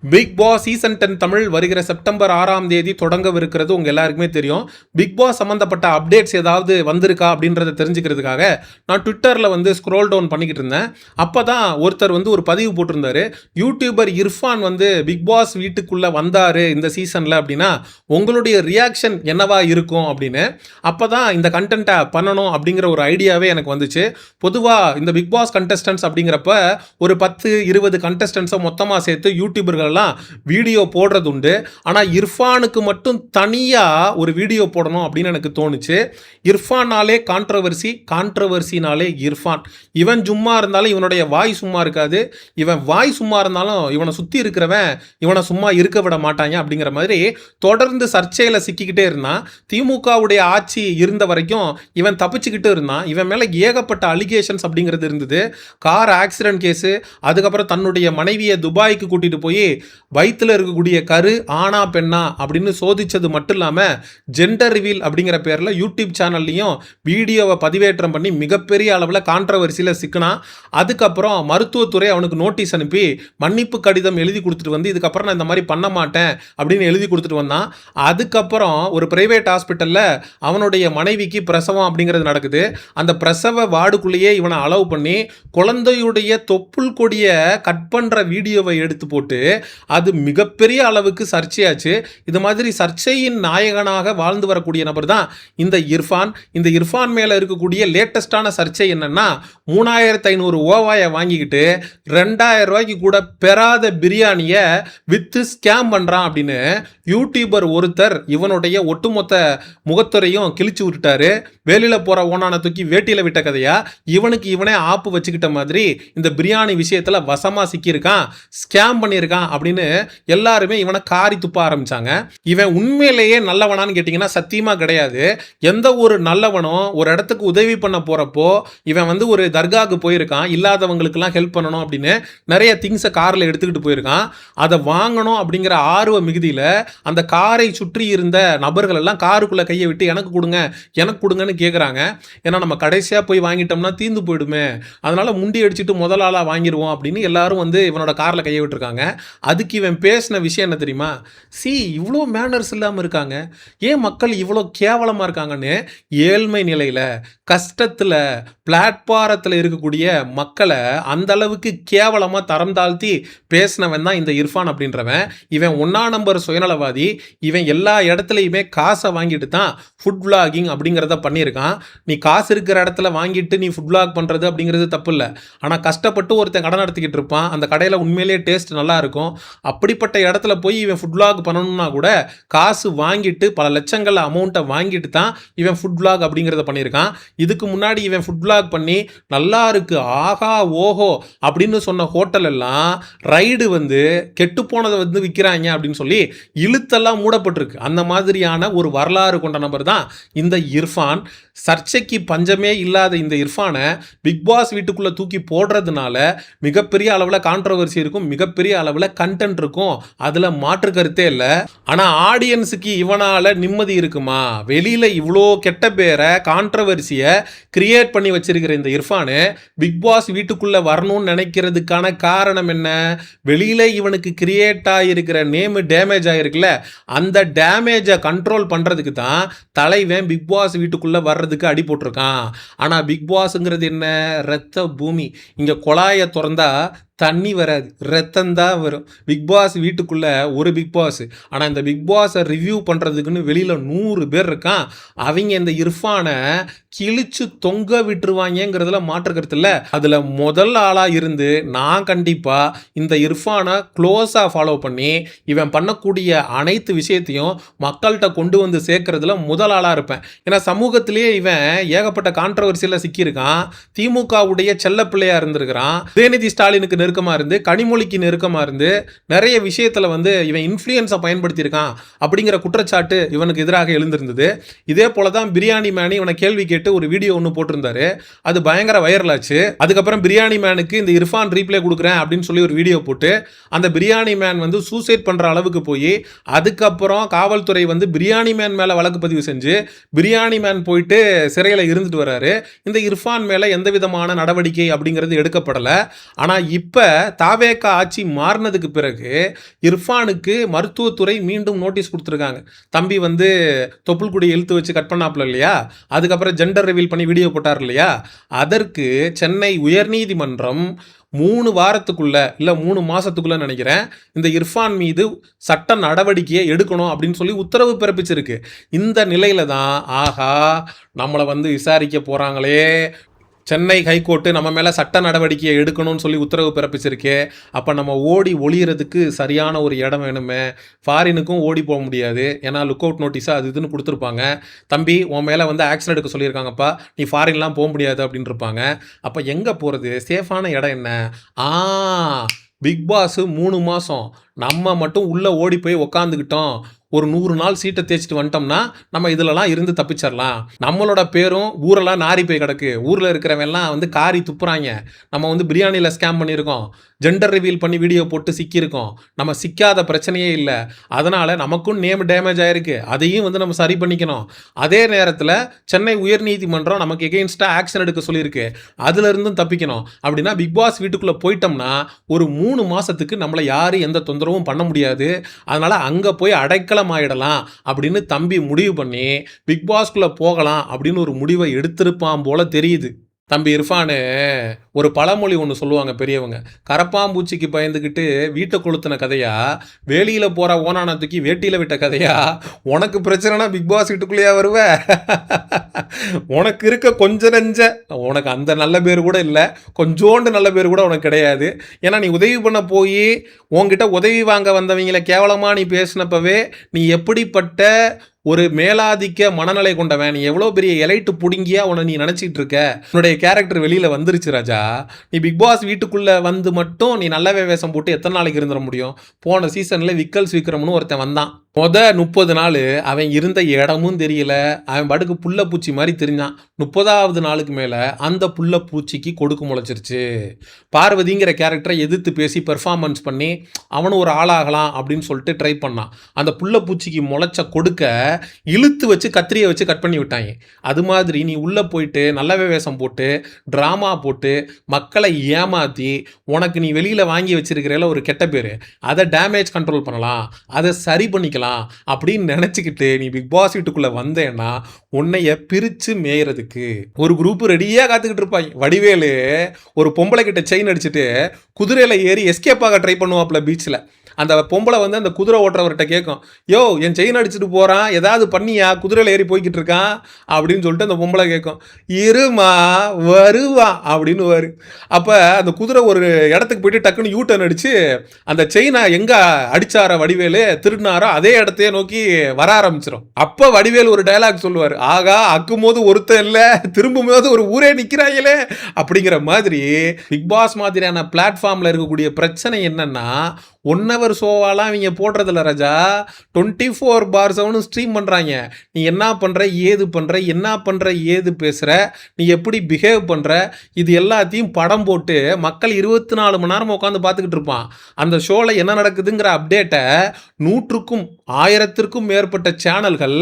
Big Boss season 10 Tamil வருகிற September 6ஆம் தேதி தொடங்கவிருக்கிறது உங்க எல்லாருக்குமே தெரியும். பிக் பாஸ் சம்பந்தப்பட்ட அப்டேட்ஸ் ஏதாவது வந்திருக்கா அப்படின்றத தெரிஞ்சுக்கிறதுக்காக நான் ட்விட்டரில் வந்து ஸ்க்ரோல் டவுன் பண்ணிக்கிட்டு இருந்தேன். அப்போ தான் ஒருத்தர் வந்து ஒரு பதிவு போட்டிருந்தாரு. யூடியூபர் இர்ஃபான் வந்து பிக் பாஸ் வீட்டுக்குள்ளே வந்தார் இந்த சீசனில் அப்படின்னா உங்களுடைய ரியாக்ஷன் என்னவா இருக்கும் அப்படின்னு. அப்போ தான் இந்த கண்டென்ட்டை பண்ணணும் அப்படிங்கிற ஒரு ஐடியாவே எனக்கு வந்துச்சு. பொதுவாக இந்த பிக் பாஸ் கண்டஸ்டன்ஸ் அப்படிங்கிறப்ப ஒரு 10-20 கண்டஸ்டன்ஸை மொத்தமாக சேர்த்து யூடியூபர்கள் வீடியோ போடுறது உண்டு. ஆனா இர்ஃபானுக்கு மட்டும் தனியா ஒரு வீடியோ போடணும் அப்படின்னு எனக்கு தோணுச்சு. இர்ஃபானாலே கான்ட்ரவர்சினாலே இர்ஃபான். இவன் சும்மா இருந்தாலும் இவனுடைய வாய் சும்மா இருக்காது, இவன் வாய் சும்மா இருந்தாலும் இவனை சுத்தி இருக்கிறவன் இவனை சும்மா இருக்க விட மாட்டாங்க அப்படிங்கிற மாதிரி தொடர்ந்து சர்ச்சையில சிக்கிக்கிட்டே இருந்தான். திமுகவுடைய ஆட்சி இருந்த வரைக்கும் இவன் தப்பிச்சுக்கிட்டு இருந்தான். இவன் மேல ஏகப்பட்ட அலிகேஷன்ஸ் அப்படிங்கிறது இருந்தது. கார் ஆக்சிடென்ட் கேஸு, அதுக்கப்புறம் தன்னுடைய மனைவியை துபாய்க்கு கூட்டிட்டு போய் வயிற்றுல இருக்கக்கூடிய கரு ஆனா பெண்ணா அப்படின்னு சோதிச்சது மட்டும் இல்லாமல் ஜெண்டர் ரிவீல் அப்படிங்கிற பேரில் யூடியூப் சேனல்லையும் வீடியோவை பதிவேற்றம் பண்ணி மிகப்பெரிய அளவில் கான்ட்ரவர்சியில் சிக்கினான். அதுக்கப்புறம் மருத்துவத்துறை அவனுக்கு நோட்டீஸ் அனுப்பி மன்னிப்பு கடிதம் எழுதி கொடுத்துட்டு வந்து இதுக்கப்புறம் நான் இந்த மாதிரி பண்ண மாட்டேன் அப்படின்னு எழுதி கொடுத்துட்டு வந்தான். அதுக்கப்புறம் ஒரு பிரைவேட் ஹாஸ்பிட்டலில் அவனுடைய மனைவிக்கு பிரசவம் அப்படிங்கிறது நடக்குது. அந்த பிரசவ வார்டுக்குள்ளேயே இவனை அலோவ் பண்ணி குழந்தையுடைய தொப்புள் கொடியை கட் பண்ணுற வீடியோவை எடுத்து போட்டு அது மிகப்பெரிய அளவுக்கு சர்ச்சையாச்சு. இது மாதிரி சர்ச்சையின் நாயகனாக வாழ்ந்து வரக்கூடிய நபர் தான் இந்த இர்ஃபான். இந்த இர்ஃபான் மேல இருக்கக்கூடிய லேட்டஸ்டான சர்ச்சை என்னன்னா 3500 ஓவாயை வாங்கிக்கிட்டு 2000 ரூபாய்க்கு கூட பெறாத பிரியாணியை வித்து ஸ்கேம் பண்றான் அப்படின்னு யூடியூபர் ஒருத்தர் இவனுடைய ஒட்டுமொத்த முகத்துறையும் கிழிச்சு விட்டுட்டாரு. வேலியில போற ஓனான தூக்கி வேட்டியில விட்ட கதையா இவனுக்கு இவனே ஆப்பு வச்சுக்கிட்ட மாதிரி இந்த பிரியாணி விஷயத்துல வசமா சிக்கியிருக்கான், ஸ்கேம் பண்ணியிருக்கான் அப்படின்னு எல்லாருமே இவனை காரி துப்ப ஆரம்பிச்சாங்க. இவன் உண்மையிலேயே நல்லவனான்னு கேட்டீங்கன்னா சத்தியமா கிடையாது. எந்த ஒரு நல்லவனும் ஒரு இடத்துக்கு உதவி பண்ண போறப்போ இவன் வந்து ஒரு தர்காவுக்கு போயிருக்கான், இல்லாதவங்களுக்கெல்லாம் ஹெல்ப் பண்ணணும் அப்படின்னு நிறைய திங்ஸை காரில் எடுத்துக்கிட்டு போயிருக்கான். அதை வாங்கணும் அப்படிங்கிற ஆர்வ மிகுதியில் அந்த காரை சுற்றி இருந்த நபர்கள் எல்லாம் காருக்குள்ள கையை விட்டு எனக்கு கொடுங்கன்னு கேட்குறாங்க. ஏன்னா நம்ம கடைசியாக போய் வாங்கிட்டோம்னா தீந்து போயிடுமே, அதனால முண்டி அடிச்சுட்டு முதல் ஆளாக வாங்கிடுவோம் அப்படின்னு எல்லாரும் வந்து இவனோட காரில் கையை விட்டுருக்காங்க. அதுக்கு இவன் பேசின விஷயம் என்ன தெரியுமா? இவ்வளோ மேனர்ஸ் இல்லாமல் இருக்காங்க, ஏன் மக்கள் இவ்வளோ கேவலமாக இருக்காங்கன்னு ஏழ்மை நிலையில் கஷ்டத்தில் பிளாட்பாரத்தில் இருக்கக்கூடிய மக்களை அந்த அளவுக்கு கேவலமாக தரம் தாழ்த்தி பேசினவன் தான் இந்த இர்ஃபான் அப்படின்றவன். இவன் 1ஆம் நம்பர் சுயநலவாதி. இவன் எல்லா இடத்துலையுமே காசை வாங்கிட்டு தான் ஃபுட் விளாகிங் அப்படிங்கிறத பண்ணியிருக்கான். நீ காசு இருக்கிற இடத்துல வாங்கிட்டு நீ ஃபுட் விளாக் பண்ணுறது அப்படிங்கிறது தப்பு இல்லை. ஆனால் கஷ்டப்பட்டு ஒருத்தன் கடை நடத்திக்கிட்டு இருப்பான், அந்த கடையில் உண்மையிலேயே டேஸ்ட் நல்லா இருக்கும். அப்படிப்பட்ட இடத்துல போய் இவன் ஃபுட் விளாக் பண்ணணும்னா கூட காசு வாங்கிட்டு பல லட்சங்கள் அமௌண்ட்டை வாங்கிட்டு தான் இவன் ஃபுட் விளாக் அப்படிங்கிறத பண்ணியிருக்கான். இதுக்கு முன்னாடி இவன் ஃபுட் விளாக் பண்ணி நல்லா இருக்கு ஆஹா ஓஹோ அப்படின்னு சொன்ன ஹோட்டல் எல்லாம் ரைடு வந்து கெட்டு போனதை வந்து விற்கிறாங்க அப்படின்னு சொல்லி இழுத்தெல்லாம் மூடப்பட்டிருக்கு. அந்த மாதிரியான ஒரு வரலாறு கொண்ட நபர் தான் இந்த இர்ஃபான். சர்ச்சைக்கு பஞ்சமே இல்லாத இந்த இர்ஃபானை பிக் பாஸ் வீட்டுக்குள்ள தூக்கி போடுறதுனால மிகப்பெரிய அளவில் கான்ட்ரவர்சி இருக்கும், மிகப்பெரிய அளவில் கண்டென்ட் இருக்கும், அதில் மாற்று கருத்தே இல்லை. ஆனால் ஆடியன்ஸுக்கு இவனால நிம்மதி இருக்குமா? வெளியில் இவ்வளோ கெட்ட பேரை கான்ட்ரவர்சியை கிரியேட் பண்ணி வச்சிருக்கிற இந்த இர்ஃபானு பிக் பாஸ் வீட்டுக்குள்ளே வரணும்னு நினைக்கிறதுக்கான காரணம் என்ன? வெளியில் இவனுக்கு கிரியேட் ஆகிருக்கிற நேமு டேமேஜ் ஆகிருக்குல்ல, அந்த டேமேஜை கண்ட்ரோல் பண்ணுறதுக்கு தான் தலைவன் பிக் பாஸ் வீட்டுக்குள்ளே வர்றதுக்கு அடி போட்டிருக்கான். ஆனால் பிக் பாஸ்ங்கிறது என்ன? ரத்த பூமி. இங்கே குழாயை திறந்தா தண்ணி வராது, ரத்தம் தான் வரும். பிக் பாஸ் வீட்டுக்குள்ள ஒரு பிக் பாஸ். ஆனால் இந்த பிக் பாஸை ரிவ்யூ பண்ணுறதுக்குன்னு வெளியில் 100 பேர் இருக்கான். அவங்க இந்த இர்ஃபானை கிழிச்சு தொங்க விட்டுருவாங்கிறதுல மாற்றுக்கிறது இல்லை. அதில் முதல் ஆளாக இருந்து நான் கண்டிப்பாக இந்த இர்ஃபானை க்ளோஸாக ஃபாலோ பண்ணி இவன் பண்ணக்கூடிய அனைத்து விஷயத்தையும் மக்கள்கிட்ட கொண்டு வந்து சேர்க்கறதுல முதல் ஆளாக இருப்பேன். ஏன்னா சமூகத்திலேயே இவன் ஏகப்பட்ட கான்ட்ரவர்சியில் சிக்கியிருக்கான். திமுகவுடைய செல்ல பிள்ளையா இருந்திருக்கிறான். உதயநிதி ஸ்டாலினுக்கு நெருக்கமாக இருந்து, கனிமொழிக்கு நெருக்கமாக இருந்து நிறைய விஷயத்தில் வந்து இவன் இன்ஃப்ளூயன்ஸை பயன்படுத்தியிருக்கான் அப்படிங்கிற குற்றச்சாட்டு இவனுக்கு எதிராக எழுந்திருந்தது. இதே போல தான் பிரியாணி மேனி இவனை கேள்வி கேட்டு ஒரு வீடியோ ஒன்று போட்டிருந்தாரு. அது பயங்கர வைரல் ஆச்சு. அதுக்கப்புறம் பிரியாணி மேனுக்கு இந்த இர்ஃபான் ரீப்ளே கொடுக்குறேன் அப்படின்னு சொல்லி ஒரு வீடியோ போட்டு அந்த பிரியாணி மேன் வந்து சூசைட் பண்ணுற அளவுக்கு போய் அதுக்கப்புறம் காவல்துறை வந்து பிரியாணி மேன் மேலே வழக்கு பதிவு செஞ்சு பிரியாணி மேன் போயிட்டு சிறையில் இருந்துட்டு வர்றாரு. இந்த இர்ஃபான் மேலே எந்த விதமான நடவடிக்கை அப்படிங்கிறது எடுக்கப்படலை. ஆனால் இப்போ இப்போ தாவேகா ஆட்சி மாறினதுக்கு பிறகு இர்ஃபானுக்கு மருத்துவத்துறை மீண்டும் நோட்டீஸ் கொடுத்துருக்காங்க. தம்பி வந்து தொப்புள் கொடி இழுத்து வச்சு கட் பண்ணாப்புல இல்லையா, அதுக்கப்புறம் ஜெண்டர் ரிவீல் பண்ணி வீடியோ போட்டார் இல்லையா, அதற்கு சென்னை உயர்நீதிமன்றம் 3 வாரத்துக்குள்ள இல்லை 3 மாசத்துக்குள்ள நினைக்கிறேன் இந்த இர்ஃபான் மீது சட்ட நடவடிக்கையை எடுக்கணும் அப்படின்னு சொல்லி உத்தரவு பிறப்பிச்சிருக்கு. இந்த நிலையில தான் ஆகா நம்மளை வந்து விசாரிக்க போறாங்களே, சென்னை ஹைகோர்ட்டு நம்ம மேலே சட்ட நடவடிக்கையை எடுக்கணும்னு சொல்லி உத்தரவு பிறப்பிச்சிருக்கு. அப்போ நம்ம ஓடி ஒளியறதுக்கு சரியான ஒரு இடம் வேணுமே. ஃபாரினுக்கும் ஓடி போக முடியாது, ஏன்னா லுக் அவுட் நோட்டீஸாக அது இதுன்னு கொடுத்துருப்பாங்க. தம்பி உன் மேலே வந்து ஆக்ஷன் எடுக்க சொல்லியிருக்காங்கப்பா, நீ ஃபாரின்லாம் போக முடியாது அப்படின்னு இருப்பாங்க. அப்போ எங்கே போகிறது, சேஃபான இடம் என்ன? பிக் பாஸ் 3 மாதம் நம்ம மட்டும் உள்ளே ஓடி போய் உக்காந்துக்கிட்டோம், ஒரு 100 நாள் சீட்டை தேய்ச்சிட்டு வந்துட்டோம்னா நம்ம இதிலலாம் இருந்து தப்பிச்சிடலாம். நம்மளோட பேரும் ஊரெல்லாம் நாரி போய் கிடக்கு, ஊரில் இருக்கிறவெல்லாம் வந்து காரி துப்புறாங்க. நம்ம வந்து பிரியாணியில் ஸ்கேம் பண்ணியிருக்கோம், ஜெண்டர் ரிவீல் பண்ணி வீடியோ போட்டு சிக்கியிருக்கோம், நம்ம சிக்காத பிரச்சனையே இல்லை. அதனால் நமக்கும் நேம் டேமேஜ் ஆகிருக்கு, அதையும் வந்து நம்ம சரி பண்ணிக்கணும். அதே நேரத்தில் சென்னை உயர்நீதிமன்றம் நமக்கு எகெயின்ஸ்டாக ஆக்ஷன் எடுக்க சொல்லியிருக்கு, அதுலேருந்தும் தப்பிக்கணும். அப்படின்னா பிக் பாஸ் வீட்டுக்குள்ளே போயிட்டோம்னா ஒரு 3 மாதத்துக்கு நம்மளை யாரும் எந்த தொந்தரவும் பண்ண முடியாது. அதனால் அங்கே போய் அடைக்கலம் ஆயிடலாம் அப்படின்னு தம்பி முடிவு பண்ணி பிக் பாஸ்குள்ள போகலாம் அப்படின்னு ஒரு முடிவை எடுத்திருப்பான் போல தெரியுது. தம்பி இர்ஃபானு ஒரு பழமொழி ஒன்று சொல்லுவாங்க பெரியவங்க, கரப்பாம்பூச்சிக்கு பயந்துக்கிட்டு வீட்டை கொளுத்தின கதையா, வேலியில் போகிற ஓனான தூக்கி வேட்டியில் விட்ட கதையா, உனக்கு பிரச்சனைனா பிக் பாஸ் வீட்டுக்குள்ளேயா வருவ? உனக்கு இருக்க கொஞ்சம் நெஞ்ச, உனக்கு அந்த நல்ல பேர் கூட இல்லை, கொஞ்சோண்டு நல்ல பேர் கூட உனக்கு கிடையாது. ஏன்னா நீ உதவி பண்ண போய் உன்கிட்ட உதவி வாங்க வந்தவங்களை கேவலமாக நீ பேசினப்பவே நீ எப்படிப்பட்ட ஒரு மேலாதிக்க மனநிலை கொண்டவன், நீ எவ்வளோ பெரிய எலைட்டு புடுங்கியா உன்னை நீ நினச்சிக்கிட்டு இருக்க. உன்னுடைய கேரக்டர் வெளியில் வந்துருச்சு ராஜா. நீ பிக் பாஸ் வீட்டுக்குள்ளே வந்து மட்டும் நீ நல்லவே வேஷம் போட்டு எத்தனை நாளைக்கு இருந்துட முடியும்? போன சீசனில் விக்கல்ஸ் விக்ரம்னு ஒருத்தன் வந்தான், 30 நாள் அவன் இருந்த இடமும் தெரியல, அவன் பாட்டுக்கு புள்ள பூச்சி மாதிரி தெரிஞ்சான். 30வது நாளுக்கு மேலே அந்த புள்ள பூச்சிக்கு கொடுக்கு முளைச்சிருச்சு. பார்வதிங்கிற கேரக்டரை எதிர்த்து பேசி பெர்ஃபார்மன்ஸ் பண்ணி அவனும் ஒரு ஆளாகலாம் அப்படின்னு சொல்லிட்டு ட்ரை பண்ணான். அந்த புள்ள பூச்சிக்கு முளைச்ச கொடுக்க இழுத்து வச்சு கத்திரியை வச்சு கட் பண்ணி விட்டாங்க. அது மாதிரி நீ உள்ளே போயிட்டு நல்லவே வேஷம் போட்டு ட்ராமா போட்டு மக்களை ஏமாற்றி உனக்கு நீ வெளியில் வாங்கி வச்சிருக்கிறல ஒரு கெட்ட பேர், அதை டேமேஜ் கண்ட்ரோல் பண்ணலாம், அதை சரி பண்ணிக்கலாம் அப்படின்னு நினச்சிக்கிட்டு நீ பிக் பாஸ் வீட்டுக்குள்ளே வந்தேன்னா உன்னைய பிரித்து மேயறதுக்கு ஒரு குரூப் ரெடியாக காத்துக்கிட்டு இருப்பாங்க. வடிவேலு ஒரு பொம்பளை கிட்ட செயின் அடிச்சுட்டு குதிரையில் ஏறி எஸ்கேப் ஆக ட்ரை பண்ணுவாப்புல பீச்சில். அந்த பொம்பளை வந்து அந்த குதிரை ஓட்டுறவர்கிட்ட கேட்கும், யோ என் செயின் அடிச்சுட்டு போகிறான், ஏதாவது பண்ணியா, குதிரையில் ஏறி போய்கிட்டு இருக்கான் அப்படின்னு சொல்லிட்டு அந்த பொம்பளை கேட்கும். இருமா வருவான் அப்படின்னு வரும். அப்போ அந்த குதிரை ஒரு இடத்துக்கு போயிட்டு டக்குன்னு யூ டர்ன் அடித்து அந்த செயினை எங்கே அடிச்சார வடிவேலு திருடினாரோ அதே இடத்தையே நோக்கி வர ஆரம்பிச்சிடும். அப்போ வடிவேலு ஒரு டைலாக் சொல்லுவார், ஆகா அக்கும் போது ஒருத்தன் இல்லை, திரும்பும் போது ஒரு ஊரே நிற்கிறாங்களே அப்படிங்கிற மாதிரி. பிக் பாஸ் மாதிரியான பிளாட்ஃபார்மில் இருக்கக்கூடிய பிரச்சனை என்னன்னா 1 hour ஷோவாலாம் இவங்க போடுறதில்ல ராஜா, 24/7 ஸ்ட்ரீம் பண்ணுறாங்க. நீ என்ன பண்ணுற, ஏது பண்ணுற, என்ன பண்ணுற, ஏது பேசுகிற, நீ எப்படி பிஹேவ் பண்ணுற, இது எல்லாத்தையும் படம் போட்டு மக்கள் 24 மணி நேரம் உட்காந்து பார்த்துக்கிட்டு இருப்பான். அந்த ஷோவில் என்ன நடக்குதுங்கிற அப்டேட்டை 100க்கும் 1000த்திற்கும் மேற்பட்ட சேனல்கள்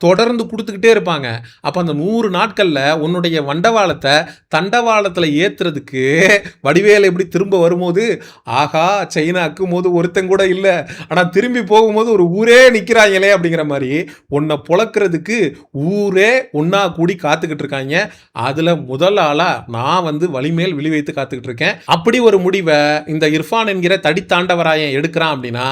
தொடர்ந்து கொடுத்துக்கிட்டே இருப்பாங்க. அப்போ அந்த 100 நாட்களில் உன்னுடைய வண்டவாளத்தை தண்டவாளத்தில் ஏற்றுறதுக்கு வடிவேல் எப்படி திரும்ப வரும்போது ஆகா சைனாக்கும் போது ஒருத்தன் கூட இல்லை, ஆனால் திரும்பி போகும்போது ஒரு ஊரே நிற்கிறாங்களே அப்படிங்கிற மாதிரி உன்னை புழக்கிறதுக்கு ஊரே ஒன்றா கூடி காத்துக்கிட்டு இருக்காங்க. அதில் முதல் ஆளாக நான் வந்து வலிமேல் விழி வைத்து காத்துக்கிட்டு இருக்கேன். அப்படி ஒரு முடிவை இந்த இர்ஃபான் என்கிற தடித்தாண்டவராயன் எடுக்கிறான் அப்படின்னா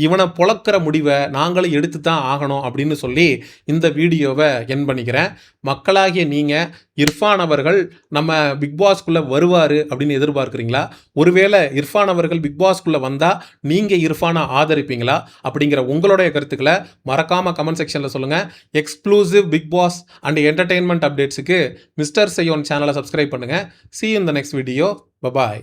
இவனை புழக்கிற முடிவை நாங்களும் எடுத்து தான் ஆகணும் அப்படின்னு சொல்லி இந்த வீடியோவை என் பண்ணிக்கிறேன். மக்களாகிய நீங்கள் இர்ஃபான் அவர்கள் நம்ம பிக் பாஸ்குள்ளே வருவார் அப்படின்னு எதிர்பார்க்குறீங்களா? ஒருவேளை இர்ஃபான் அவர்கள் பிக் பாஸ்குள்ளே வந்தால் நீங்கள் இர்ஃபானை ஆதரிப்பீங்களா? அப்படிங்கிற உங்களுடைய கருத்துக்களை மறக்காமல் கமெண்ட் செக்ஷனில் சொல்லுங்கள். Exclusive Bigg Boss and entertainment அப்டேட்ஸுக்கு மிஸ்டர் செய்யோன் சேனலை சப்ஸ்கிரைப் பண்ணுங்கள். See you in the next video. Bye bye.